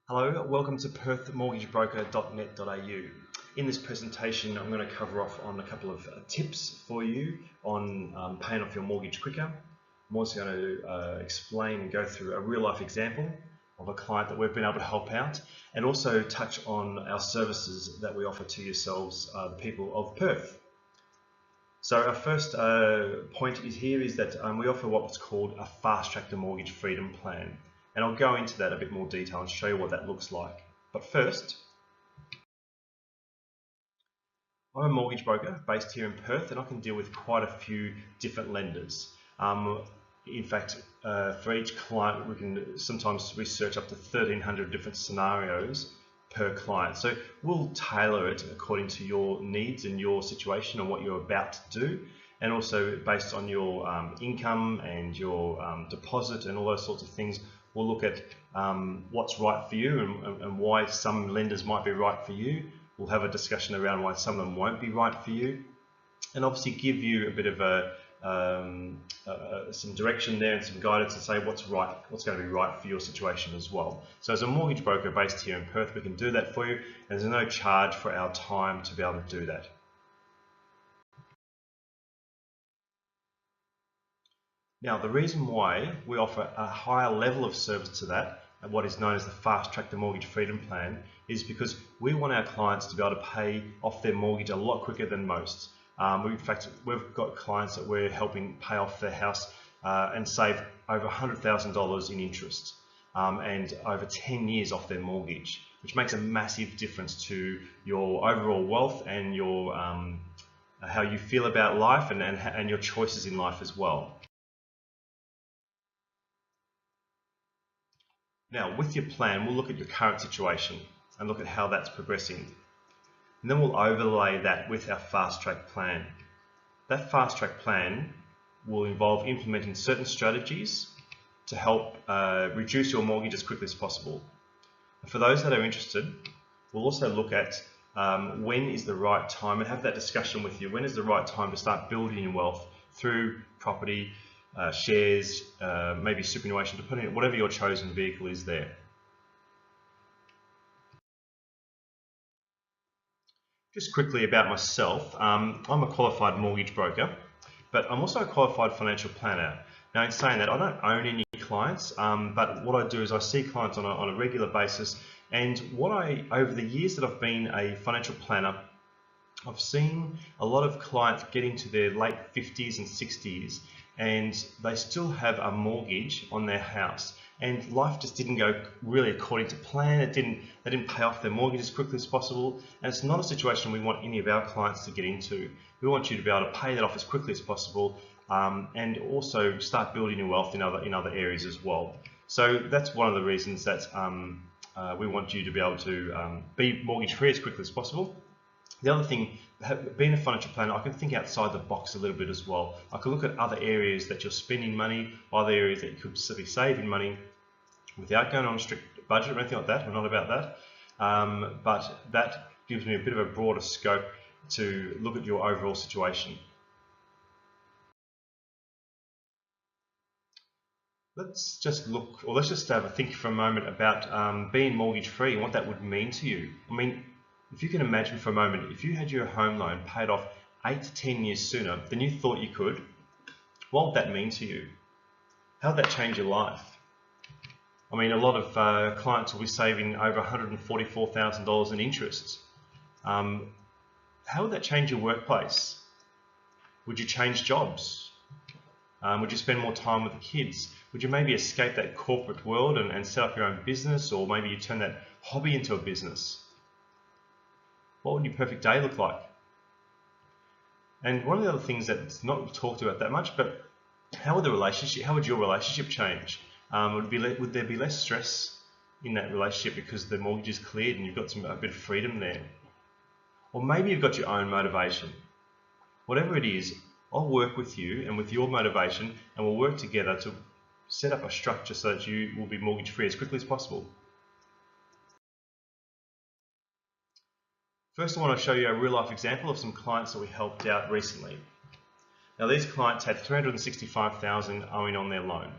Hello, welcome to perthmortgagebroker.net.au. In this presentation, I'm going to cover off on a couple of tips for you on paying off your mortgage quicker. I'm also going to explain and go through a real-life example of a client that we've been able to help out, and also touch on our services that we offer to yourselves, the people of Perth. So our first point is that we offer what's called a fast-track to mortgage freedom plan. And I'll go into that a bit more detail and show you what that looks like. But first, I'm a mortgage broker based here in Perth, and I can deal with quite a few different lenders. In fact, for each client, we can sometimes research up to 1,300 different scenarios per client. So we'll tailor it according to your needs and your situation and what you're about to do, and also based on your income and your deposit and all those sorts of things. We'll look at what's right for you and why some lenders might be right for you. We'll have a discussion around why some of them won't be right for you, and obviously give you a bit of some direction there and some guidance to say what's going to be right for your situation as well. So as a mortgage broker based here in Perth, we can do that for you, and there's no charge for our time to be able to do that. Now, the reason why we offer a higher level of service to that, and what is known as the Fast Track to Mortgage Freedom Plan, is because we want our clients to be able to pay off their mortgage a lot quicker than most. In fact, we've got clients that we're helping pay off their house and save over $100,000 in interest and over 10 years off their mortgage, which makes a massive difference to your overall wealth and your how you feel about life and your choices in life as well. Now, with your plan, we'll look at your current situation and look at how that's progressing. And then we'll overlay that with our fast track plan. That fast track plan will involve implementing certain strategies to help reduce your mortgage as quickly as possible. And for those that are interested, we'll also look at when is the right time, and have that discussion with you. When is the right time to start building your wealth through property, shares, maybe superannuation, depending on whatever your chosen vehicle is there. Just quickly about myself, I'm a qualified mortgage broker, but I'm also a qualified financial planner. Now, in saying that, I don't own any clients, but what I do is I see clients on a regular basis, and over the years that I've been a financial planner, I've seen a lot of clients get into their late 50s and 60s, and they still have a mortgage on their house, and life just didn't go really according to plan. They didn't pay off their mortgage as quickly as possible, and it's not a situation we want any of our clients to get into. We want you to be able to pay that off as quickly as possible, and also start building your wealth in other areas as well. So that's one of the reasons that we want you to be able to be mortgage free as quickly as possible. The other thing, being a financial planner, I can think outside the box a little bit as well. I can look at other areas that you're spending money, other areas that you could be saving money without going on a strict budget or anything like that. We're not about that. But that gives me a bit of a broader scope to look at your overall situation. Let's just have a think for a moment about being mortgage free and what that would mean to you. I mean, if you can imagine for a moment, if you had your home loan paid off 8 to 10 years sooner than you thought you could, what would that mean to you? How would that change your life? I mean, a lot of clients will be saving over $144,000 in interest. How would that change your workplace? Would you change jobs? Would you spend more time with the kids? Would you maybe escape that corporate world and set up your own business, or maybe you turn that hobby into a business? What would your perfect day look like? And one of the other things that's not talked about that much, but how would your relationship change? Would there be less stress in that relationship because the mortgage is cleared and you've got a bit of freedom there? Or maybe you've got your own motivation. Whatever it is, I'll work with you and with your motivation, and we'll work together to set up a structure so that you will be mortgage free as quickly as possible. First, I want to show you a real-life example of some clients that we helped out recently. Now, these clients had $365,000 owing on their loan.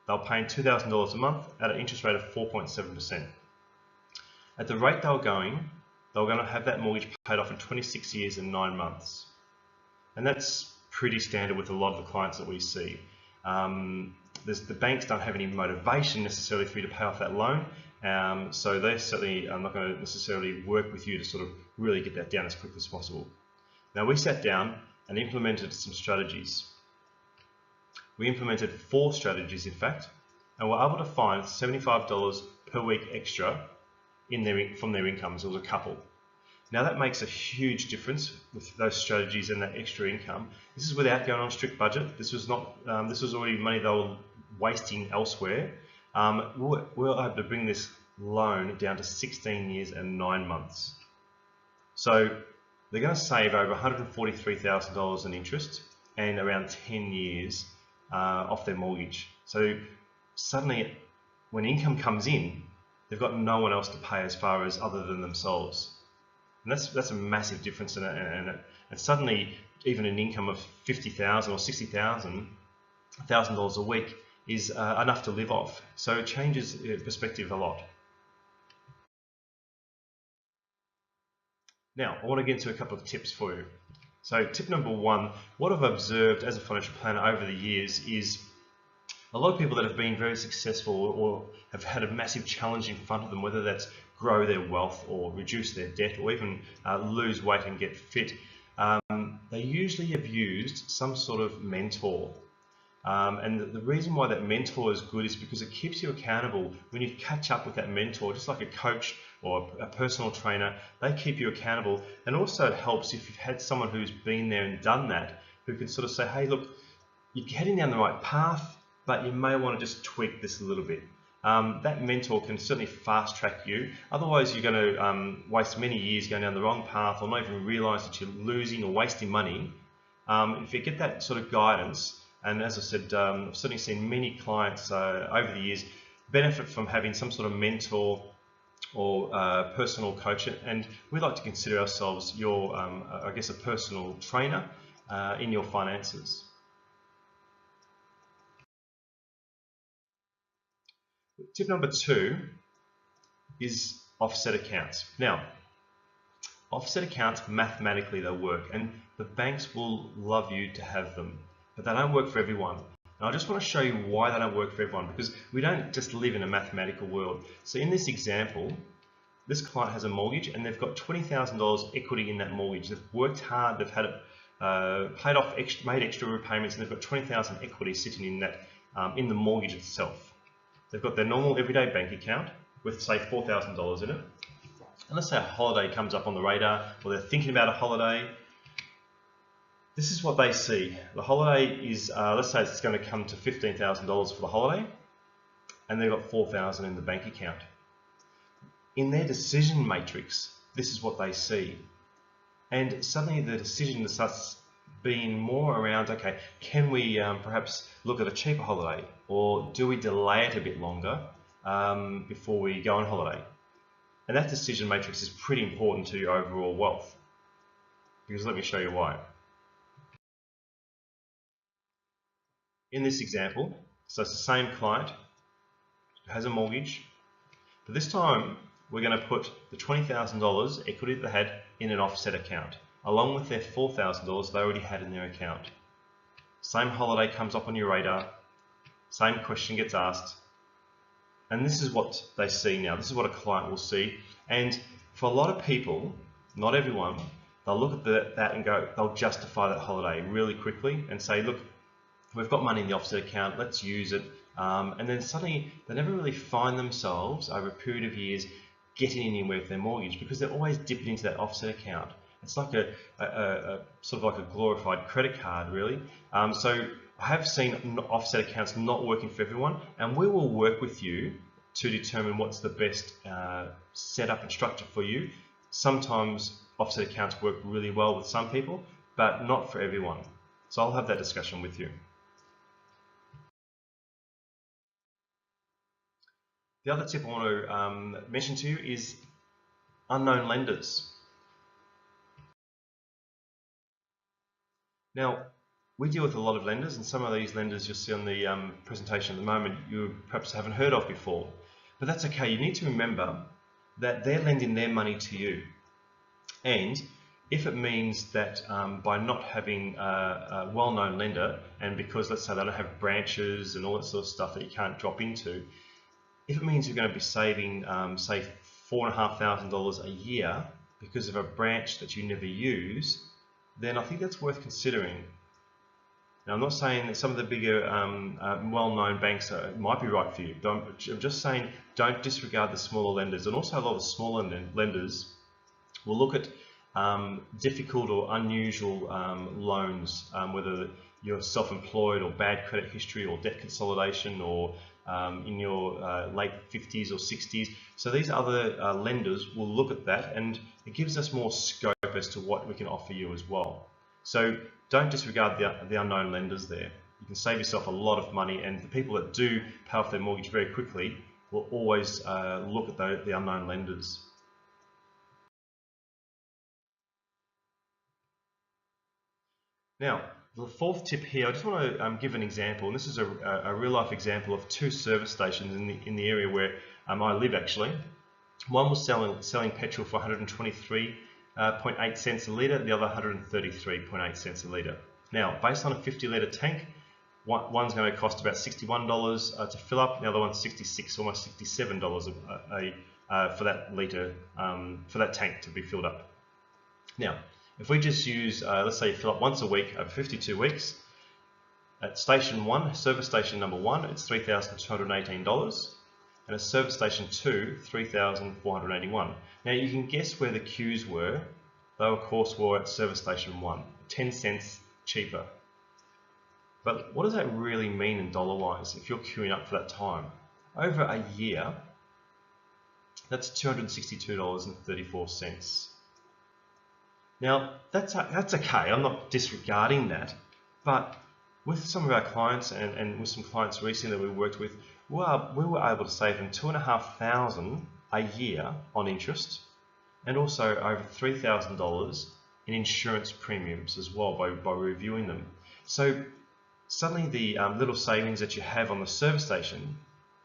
They were paying $2,000 a month at an interest rate of 4.7%. At the rate they were going to have that mortgage paid off in 26 years and 9 months. And that's pretty standard with a lot of the clients that we see. The banks don't have any motivation necessarily for you to pay off that loan, so they certainly are not going to necessarily work with you to sort of really get that down as quickly as possible. Now, we sat down and implemented some strategies. We implemented 4 strategies, in fact, and were able to find $75 per week extra from their incomes. It was a couple. Now that makes a huge difference with those strategies and that extra income. This is without going on a strict budget. This was not. This was already money they were wasting elsewhere. We were able to bring this loan down to 16 years and 9 months. So they're going to save over $143,000 in interest and around 10 years off their mortgage. So suddenly, when income comes in, they've got no one else to pay as far as other than themselves. And that's a massive difference, and suddenly even an income of $50,000 or $60,000 a week is enough to live off. So it changes perspective a lot. Now I want to get into a couple of tips for you. So tip number 1, what I've observed as a financial planner over the years is a lot of people that have been very successful or have had a massive challenge in front of them, whether that's grow their wealth or reduce their debt or even lose weight and get fit, they usually have used some sort of mentor. And the reason why that mentor is good is because it keeps you accountable. When you catch up with that mentor, just like a coach or a personal trainer, they keep you accountable. And also it helps if you've had someone who's been there and done that, who can sort of say, hey, look, you're heading down the right path, but you may want to just tweak this a little bit. That mentor can certainly fast track you. Otherwise, you're going to waste many years going down the wrong path or not even realize that you're losing or wasting money. If you get that sort of guidance, and as I said, I've certainly seen many clients over the years benefit from having some sort of mentor or personal coach, and we like to consider ourselves your, I guess, a personal trainer in your finances. Tip number 2 is offset accounts. Now, offset accounts, mathematically they'll work, and the banks will love you to have them, but they don't work for everyone. And I just want to show you why they don't work for everyone, because we don't just live in a mathematical world. So in this example, this client has a mortgage and they've got $20,000 equity in that mortgage. They've worked hard, they've had it paid off, made extra repayments, and they've got $20,000 equity sitting in that in the mortgage itself. They've got their normal everyday bank account with, say, $4,000 in it. And let's say a holiday comes up on the radar, or they're thinking about a holiday. This is what they see. The holiday is, let's say it's going to come to $15,000 for the holiday, and they've got $4,000 in the bank account. In their decision matrix, this is what they see. And suddenly the decision starts being more around, okay, can we perhaps look at a cheaper holiday, or do we delay it a bit longer before we go on holiday? And that decision matrix is pretty important to your overall wealth, because let me show you why. In this example, so it's the same client who has a mortgage, but this time we're going to put the $20,000 equity that they had in an offset account, along with their $4,000 they already had in their account. Same holiday comes up on your radar, same question gets asked, and this is what they see now. This is what a client will see. And for a lot of people, not everyone, they'll look at that and go, they'll justify that holiday really quickly and say, look, we've got money in the offset account, let's use it. And then suddenly they never really find themselves over a period of years getting anywhere with their mortgage, because they're always dipping into that offset account. It's like a sort of like a glorified credit card, really. So I have seen offset accounts not working for everyone, and we will work with you to determine what's the best setup and structure for you. Sometimes offset accounts work really well with some people, but not for everyone. So I'll have that discussion with you. The other tip I want to mention to you is unknown lenders. Now, we deal with a lot of lenders, and some of these lenders you'll see on the presentation at the moment you perhaps haven't heard of before. But that's okay. You need to remember that they're lending their money to you. And if it means that by not having a well-known lender, and because let's say they don't have branches and all that sort of stuff that you can't drop into, if it means you're going to be saving, say, $4,500 a year because of a branch that you never use, then I think that's worth considering. Now, I'm not saying that some of the bigger, well-known banks might be right for you. I'm just saying don't disregard the smaller lenders. And also a lot of smaller lenders will look at difficult or unusual loans, whether you're self-employed or bad credit history or debt consolidation or in your late 50s or 60s. So these other lenders will look at that, and it gives us more scope as to what we can offer you as well. So don't disregard the unknown lenders there. You can save yourself a lot of money, and the people that do pay off their mortgage very quickly will always look at the unknown lenders. Now, the fourth tip here, I just want to give an example. And this is a real-life example of two service stations in the area where I live, actually. One was selling petrol for 123.8 cents a litre, the other 133.8 cents a litre. Now, based on a 50-litre tank, one's going to cost about $61 to fill up, the other one's $66, almost $67 for that litre, for that tank to be filled up. Now, if we just use, let's say you fill up once a week over 52 weeks, at station 1, service station number 1, it's $3,218, and at service station 2, $3,481. Now you can guess where the queues were. They of course were at service station 1, 10 cents cheaper. But what does that really mean in dollar-wise if you're queuing up for that time? Over a year, that's $262.34. Now, that's okay, I'm not disregarding that, but with some of our clients and with some clients recently that we worked with, we were able to save them $2,500 a year on interest, and also over $3,000 in insurance premiums as well by reviewing them. So suddenly the little savings that you have on the service station,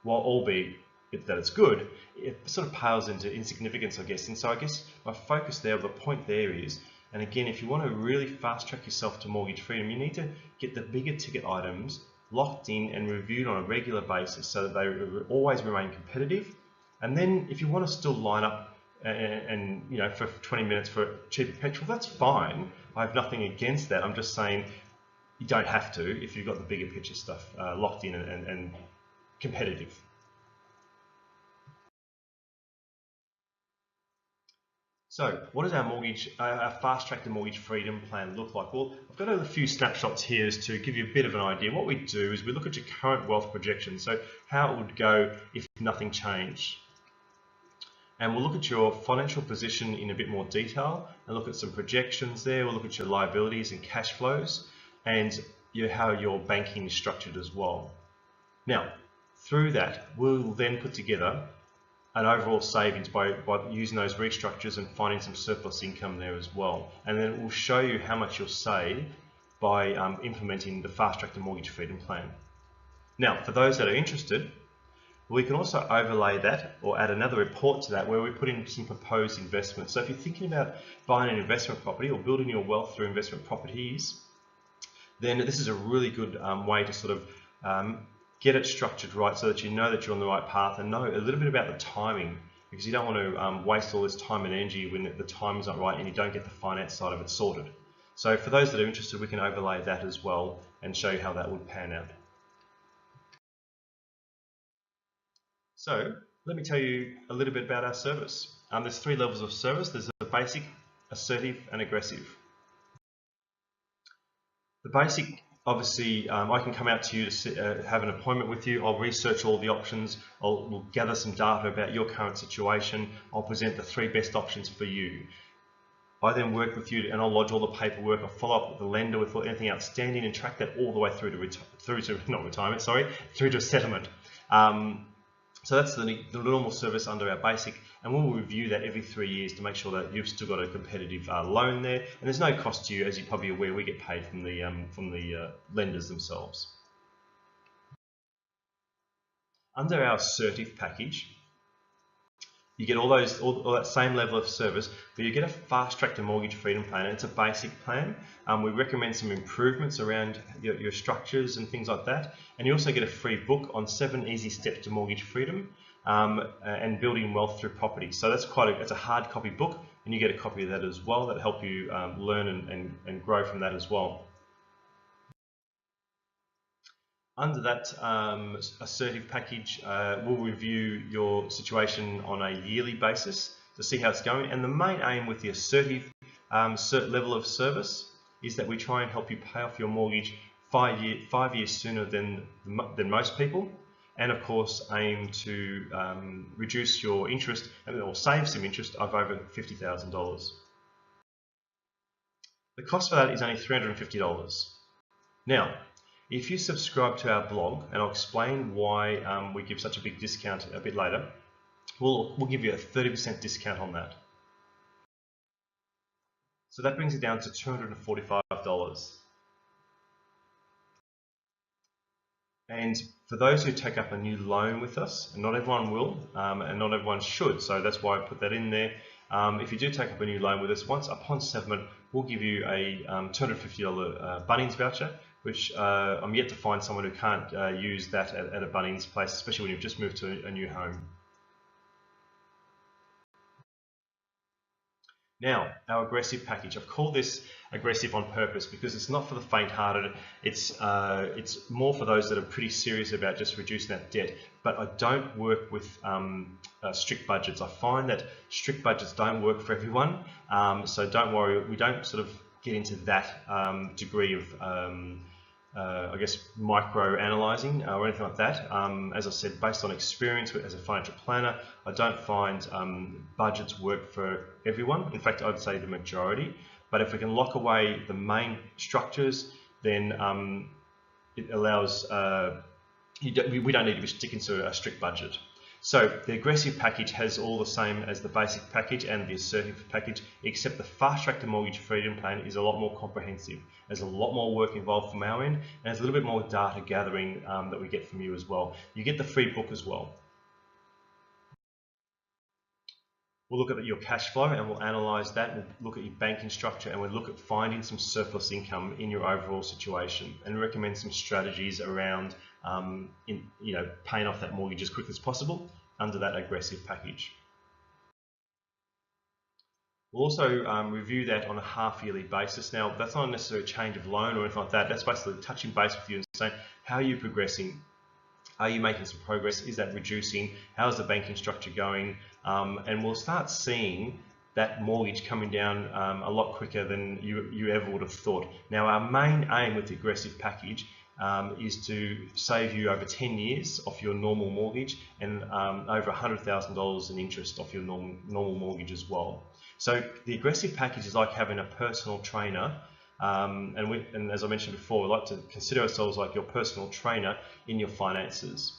while albeit that it's good, it sort of pales into insignificance, I guess. And so I guess my focus there, the point there is, and again, if you want to really fast track yourself to mortgage freedom, you need to get the bigger ticket items locked in and reviewed on a regular basis so that they always remain competitive. And then if you want to still line up and you know, for 20 minutes for cheaper petrol, that's fine. I have nothing against that. I'm just saying you don't have to if you've got the bigger picture stuff locked in and competitive. So what does our fast track to mortgage freedom plan look like? Well, I've got a few snapshots here to give you a bit of an idea. What we do is we look at your current wealth projection, so how it would go if nothing changed. And we'll look at your financial position in a bit more detail and look at some projections there. We'll look at your liabilities and cash flows and how your banking is structured as well. Now, through that, we'll then put together an overall savings by using those restructures and finding some surplus income there as well. And then it will show you how much you'll save by implementing the Fast Track to Mortgage Freedom Plan. Now, for those that are interested, we can also overlay that or add another report to that where we put in some proposed investments. So if you're thinking about buying an investment property or building your wealth through investment properties, then this is a really good way to sort of get it structured right so that you know that you're on the right path and know a little bit about the timing, because you don't want to waste all this time and energy when the time is not right and you don't get the finance side of it sorted. So for those that are interested, we can overlay that as well and show you how that would pan out. So let me tell you a little bit about our service. There's 3 levels of service. There's a basic, assertive and aggressive. The basic, obviously, I can come out to you to have an appointment with you. I'll research all the options. We'll gather some data about your current situation. I'll present the 3 best options for you. I then work with you and I'll lodge all the paperwork. I'll follow up with the lender with anything outstanding and track that all the way through to settlement. So that's the normal service under our basic, and we'll review that every 3 years to make sure that you've still got a competitive loan there, and there's no cost to you. As you're probably aware, we get paid from the lenders themselves. Under our assertive package, You get all that same level of service, but you get a fast track to mortgage freedom plan. And it's a basic plan. We recommend some improvements around your structures and things like that. And you also get a free book on 7 easy steps to mortgage freedom and building wealth through property. So that's it's a hard copy book, and you get a copy of that as well. That'll help you learn and grow from that as well. Under that assertive package, we'll review your situation on a yearly basis to see how it's going. And the main aim with the assertive level of service is that we try and help you pay off your mortgage 5 years sooner than most people. And of course, aim to reduce your interest or save some interest of over $50,000. The cost for that is only $350. Now, if you subscribe to our blog, and I'll explain why we give such a big discount a bit later, we'll give you a 30% discount on that. So that brings it down to $245. And for those who take up a new loan with us, and not everyone will, and not everyone should, so that's why I put that in there. If you do take up a new loan with us, once upon settlement, we'll give you a $250 Bunnings voucher, which I'm yet to find someone who can't use that at a Bunnings place, especially when you've just moved to a new home. Now, our aggressive package. I've called this aggressive on purpose because it's not for the faint-hearted. It's more for those that are pretty serious about just reducing that debt. But I don't work with strict budgets. I find that strict budgets don't work for everyone. So don't worry, we don't sort of get into that degree of I guess micro-analysing or anything like that. As I said, based on experience as a financial planner, I don't find budgets work for everyone. In fact, I'd say the majority. But if we can lock away the main structures, then it allows, we don't need to be sticking to a strict budget. So the aggressive package has all the same as the basic package and the assertive package, except the fast track to mortgage freedom plan is a lot more comprehensive. There's a lot more work involved from our end, and there's a little bit more data gathering that we get from you as well. You get the free book as well. We'll look at your cash flow and we'll analyse that. We'll look at your banking structure and we'll look at finding some surplus income in your overall situation and recommend some strategies around paying off that mortgage as quickly as possible under that aggressive package. We'll also review that on a half-yearly basis. Now, that's not necessarily a change of loan or anything like that. That's basically touching base with you and saying, how are you progressing? Are you making some progress? Is that reducing? How's the banking structure going? And we'll start seeing that mortgage coming down a lot quicker than you ever would have thought. Now, our main aim with the aggressive package is to save you over 10 years off your normal mortgage and over $100,000 in interest off your normal mortgage as well. So the aggressive package is like having a personal trainer, and as I mentioned before, we like to consider ourselves like your personal trainer in your finances.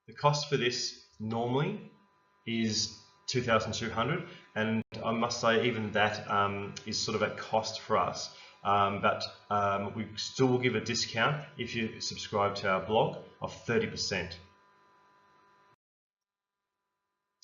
The cost for this normally is $2,200, and I must say even that is sort of at cost for us. But we still will give a discount if you subscribe to our blog of 30%.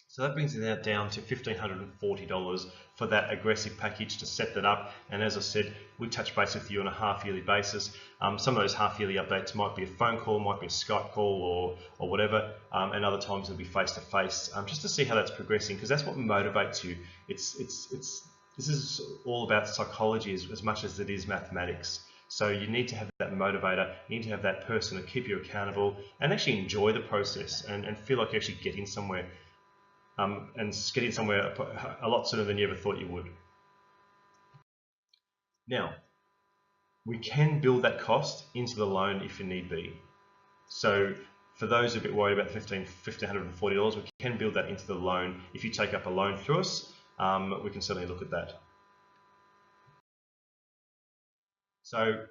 So that brings it down to $1,540 for that aggressive package to set that up. And as I said, we touch base with you on a half-yearly basis. Some of those half-yearly updates might be a phone call, might be a Skype call or whatever, and other times it'll be face-to-face, just to see how that's progressing, because that's what motivates you. This is all about psychology as much as it is mathematics. So you need to have that motivator, you need to have that person to keep you accountable and actually enjoy the process and feel like you're actually getting somewhere. And getting somewhere a lot sooner than you ever thought you would. Now, we can build that cost into the loan if you need be. So for those who are a bit worried about $1,540, we can build that into the loan. If you take up a loan through us, we can certainly look at that. So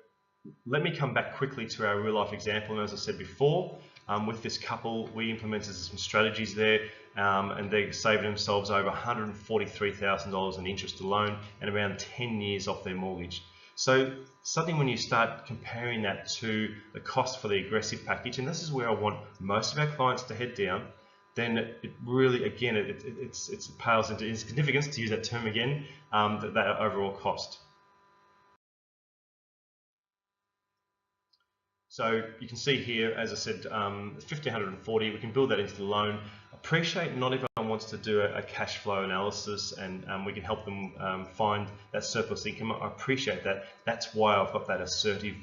let me come back quickly to our real life example. And as I said before, with this couple, we implemented some strategies there, and they're saving themselves over $143,000 in interest alone and around 10 years off their mortgage. So suddenly when you start comparing that to the cost for the aggressive package, and this is where I want most of our clients to head down, then it really, again, it pales into insignificance, to use that term again, that overall cost. So you can see here, as I said, 1,540, we can build that into the loan. Appreciate not everyone wants to do a cash flow analysis, and we can help them find that surplus income. I appreciate that. That's why I've got that assertive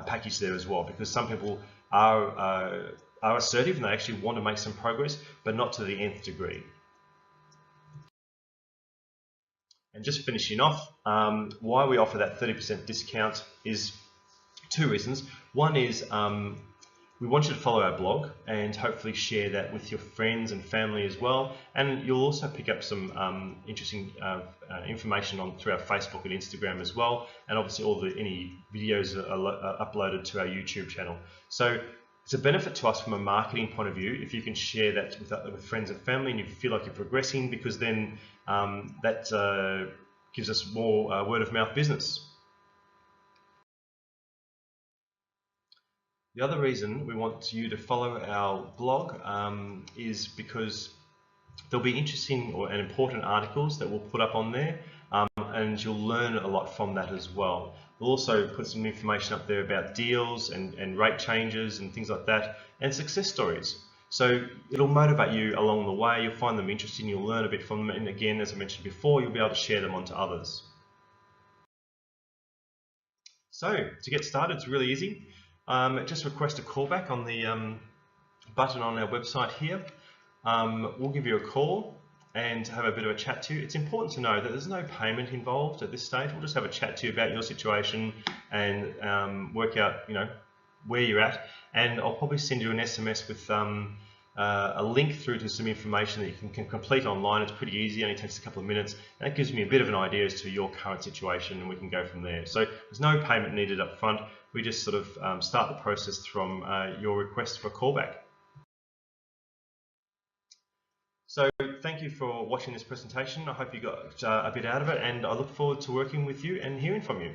package there as well, because some people are assertive and they actually want to make some progress, but not to the nth degree. And just finishing off, why we offer that 30% discount is two reasons. One is we want you to follow our blog and hopefully share that with your friends and family as well. And you'll also pick up some interesting information through our Facebook and Instagram as well. And obviously any videos are uploaded to our YouTube channel. So it's a benefit to us from a marketing point of view if you can share that with friends and family and you feel like you're progressing, because then that gives us more word of mouth business. The other reason we want you to follow our blog is because there'll be interesting and important articles that we'll put up on there, and you'll learn a lot from that as well. We'll also put some information up there about deals and rate changes and things like that, and success stories. So it'll motivate you along the way. You'll find them interesting, you'll learn a bit from them, and again, as I mentioned before, you'll be able to share them on to others. So to get started, it's really easy. Just request a callback on the button on our website here. We'll give you a call and have a bit of a chat to you. It's important to know that there's no payment involved at this stage. We'll just have a chat to you about your situation and work out, where you're at. And I'll probably send you an SMS with a link through to some information that you can complete online. It's pretty easy, only takes a couple of minutes, and it gives me a bit of an idea as to your current situation, and we can go from there. So there's no payment needed up front. We just sort of start the process from your request for a callback. So thank you for watching this presentation. I hope you got a bit out of it, and I look forward to working with you and hearing from you.